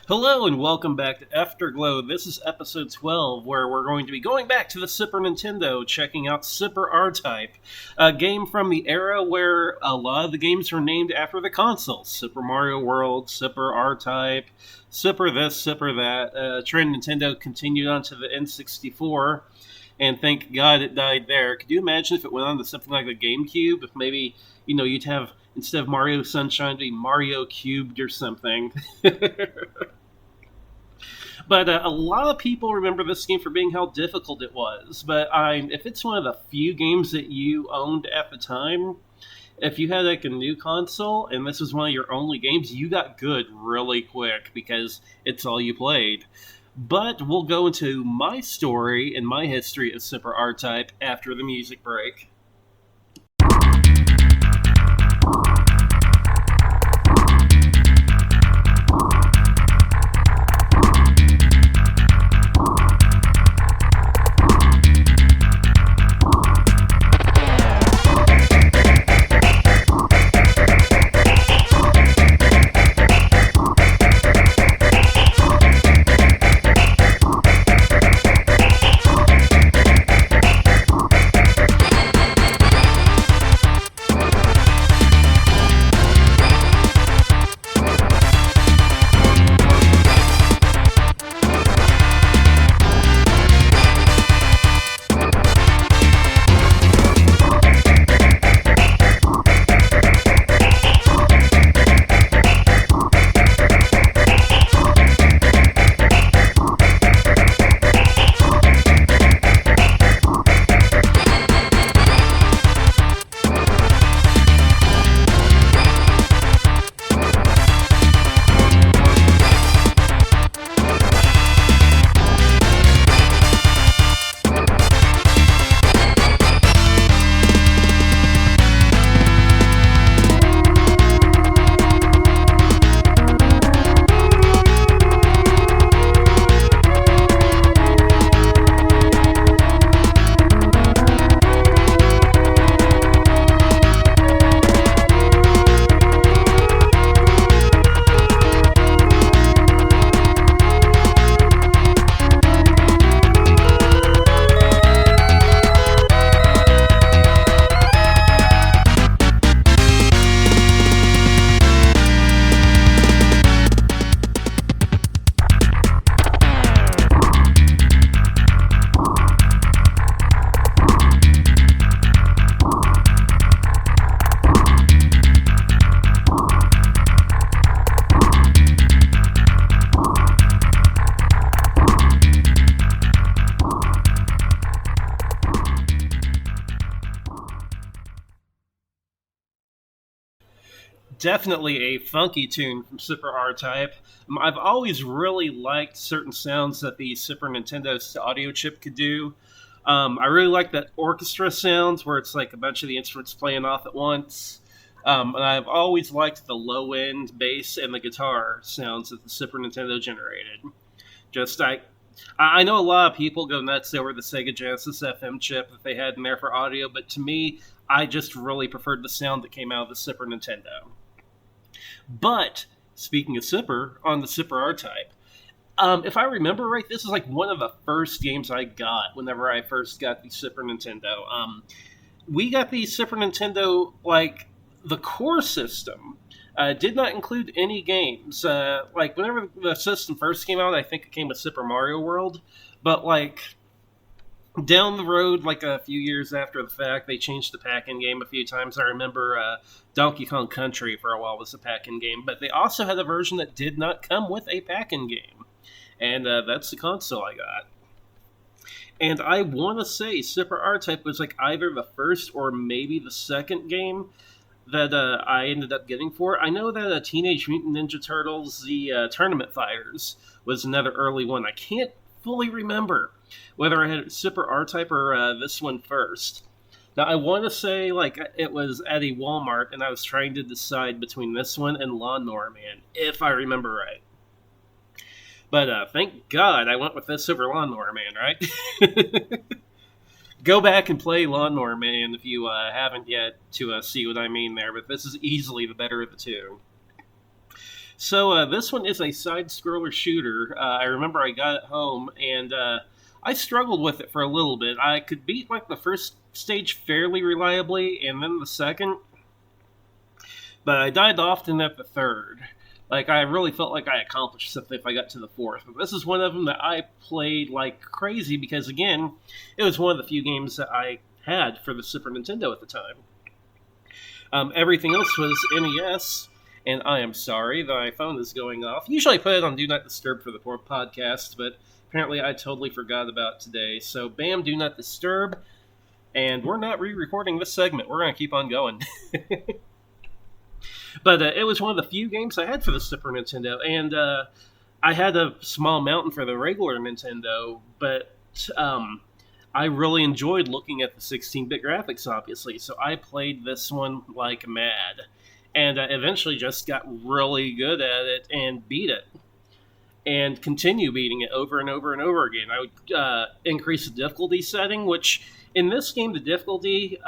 Hello and welcome back to Afterglow. This is episode 12, where we're going to be going back to the Super Nintendo, checking out Super R-Type, a game from the era where a lot of the games were named after the consoles. Super Mario World, Super R-Type, Super this, Super that. Trend Nintendo continued on to the N64, and thank God it died there. Could you imagine if it went on to something like the GameCube? If maybe, you'd have, instead of Mario Sunshine, it'd be Mario Cubed or something. But a lot of people remember this game for being how difficult it was. But if it's one of the few games that you owned at the time, if you had like a new console and this was one of your only games, you got good really quick because it's all you played. But we'll go into my story and my history of Super R-Type after the music break. Definitely a funky tune from Super R-Type. I've always really liked certain sounds that the Super Nintendo's audio chip could do. I really like that orchestra sounds where it's like a bunch of the instruments playing off at once. And I've always liked the low end bass and the guitar sounds that the Super Nintendo generated. Just I know a lot of people go nuts over the Sega Genesis FM chip that they had in there for audio, but to me, I just really preferred the sound that came out of the Super Nintendo. But speaking of Super, on the Super R-Type, if I remember right, this is like one of the first games I got whenever I first got the Super Nintendo. We got the Super Nintendo, like, the core system did not include any games. Like, whenever the system first came out, I think it came with Super Mario World. But, like, down the road, like a few years after the fact, they changed the pack-in game a few times. I remember Donkey Kong Country for a while was a pack-in game, but they also had a version that did not come with a pack-in game, and that's the console I got. And I want to say Super R-Type was like either the first or maybe the second game that I ended up getting for it. I know that Teenage Mutant Ninja Turtles, the Tournament Fighters, was another early one. I can't fully remember whether I had Super R-Type or this one first. Now, I want to say, like, it was at a Walmart, and I was trying to decide between this one and Lawnmower Man, if I remember right. But thank God I went with this over Lawnmower Man, right? Go back and play Lawnmower Man if you haven't yet to see what I mean there, but this is easily the better of the two. So this one is a side-scroller shooter. I remember I got it home, and I struggled with it for a little bit. I could beat like the first stage fairly reliably, and then the second, but I died often at the third. Like I really felt like I accomplished something if I got to the fourth. But this is one of them that I played like crazy because again, it was one of the few games that I had for the Super Nintendo at the time. Everything else was NES, and I am sorry that my phone is going off. Usually I put it on Do Not Disturb for the podcast, but apparently I totally forgot about it today. So bam, Do Not Disturb, and we're not re-recording this segment. We're going to keep on going. But it was one of the few games I had for the Super Nintendo, and I had a small mountain for the regular Nintendo, but I really enjoyed looking at the 16-bit graphics, obviously, so I played this one like mad, and eventually just got really good at it and beat it, and continue beating it over and over and over again. I would increase the difficulty setting, which in this game, the difficulty...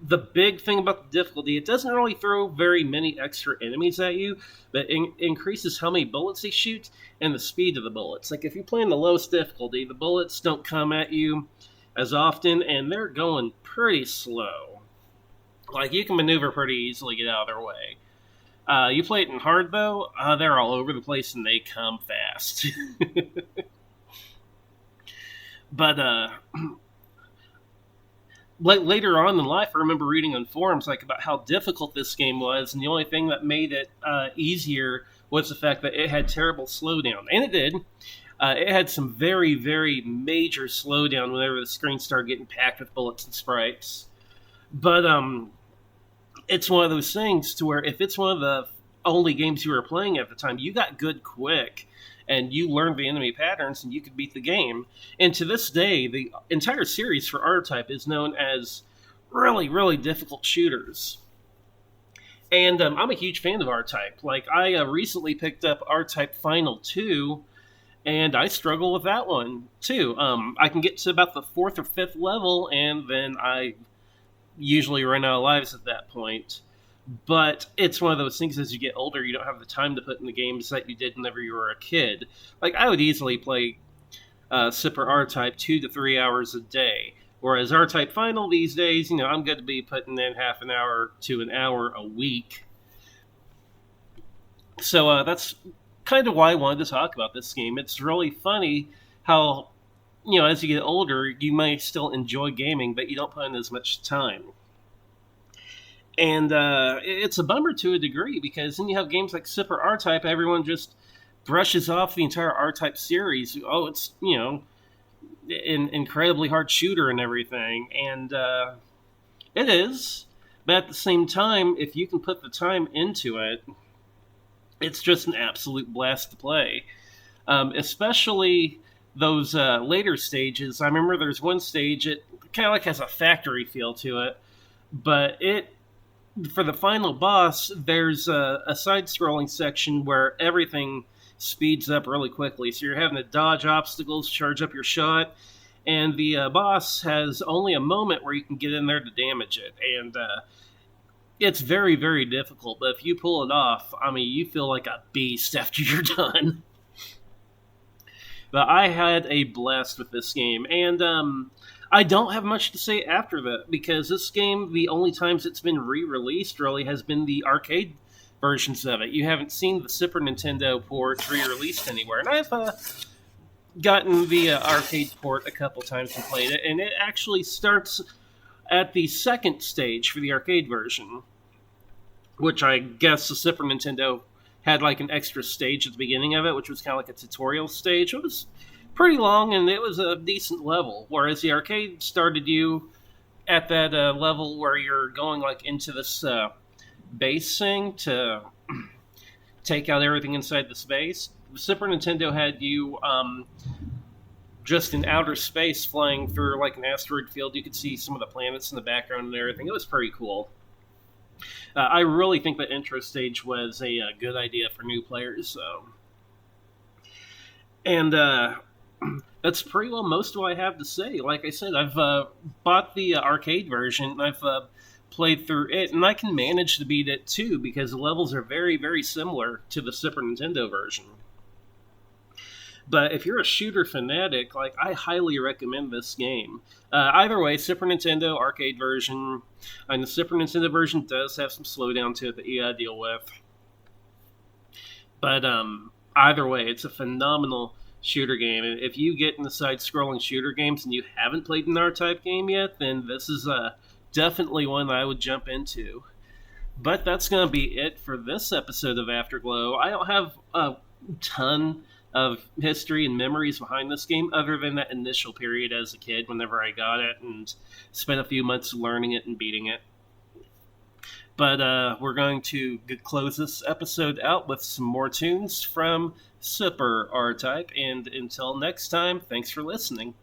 the big thing about the difficulty, it doesn't really throw very many extra enemies at you, but increases how many bullets they shoot and the speed of the bullets. Like if you play in the lowest difficulty, the bullets don't come at you as often, and they're going pretty slow. Like you can maneuver pretty easily, get out of their way. You play it in hard though, they're all over the place and they come fast. But later on in life, I remember reading on forums like about how difficult this game was, and the only thing that made it easier was the fact that it had terrible slowdown, and it did. It had some very, very major slowdown whenever the screen started getting packed with bullets and sprites. But it's one of those things to where if it's one of the only games you were playing at the time, you got good quick. And you learned the enemy patterns, and you could beat the game. And to this day, the entire series for R-Type is known as really, really difficult shooters. And I'm a huge fan of R-Type. Like, I recently picked up R-Type Final 2, and I struggle with that one, too. I can get to about the 4th or 5th level, and then I usually run out of lives at that point. But it's one of those things as you get older, you don't have the time to put in the games that you did whenever you were a kid. Like, I would easily play Super R-Type 2 to 3 hours a day. Whereas R-Type Final these days, I'm going to be putting in half an hour to an hour a week. So that's kind of why I wanted to talk about this game. It's really funny how, as you get older, you may still enjoy gaming, but you don't put in as much time. And it's a bummer to a degree because then you have games like Super R-Type, everyone just brushes off the entire R-Type series. Oh, it's, an incredibly hard shooter and everything. And it is. But at the same time, if you can put the time into it, it's just an absolute blast to play. Especially those later stages. I remember there's one stage, it kind of like has a factory feel to it. But for the final boss, there's a side-scrolling section where everything speeds up really quickly. So you're having to dodge obstacles, charge up your shot, and the boss has only a moment where you can get in there to damage it. And it's very, very difficult, but if you pull it off, you feel like a beast after you're done. But I had a blast with this game, and I don't have much to say after that, because this game, the only times it's been re-released, really, has been the arcade versions of it. You haven't seen the Super Nintendo port re-released anywhere. And I've gotten the arcade port a couple times and played it, and it actually starts at the second stage for the arcade version, which I guess the Super Nintendo had like an extra stage at the beginning of it, which was kind of like a tutorial stage. It was pretty long, and it was a decent level, whereas the arcade started you at that level where you're going like into this base thing to take out everything inside the space. The Super Nintendo had you just in outer space flying through like an asteroid field. You could see some of the planets in the background and everything. It was pretty cool. I really think the intro stage was a good idea for new players. And that's pretty well most of what I have to say. Like I said, I've bought the arcade version. I've played through it, and I can manage to beat it too because the levels are very, very similar to the Super Nintendo version. But if you're a shooter fanatic, like, I highly recommend this game. Either way, Super Nintendo arcade version, and the Super Nintendo version does have some slowdown to it that you gotta deal with. But either way, it's a phenomenal shooter game. And if you get into side-scrolling shooter games and you haven't played an R-Type game yet, then this is definitely one I would jump into. But that's going to be it for this episode of Afterglow. I don't have a ton of history and memories behind this game other than that initial period as a kid whenever I got it and spent a few months learning it and beating it. But we're going to close this episode out with some more tunes from Super R-Type. And until next time, thanks for listening.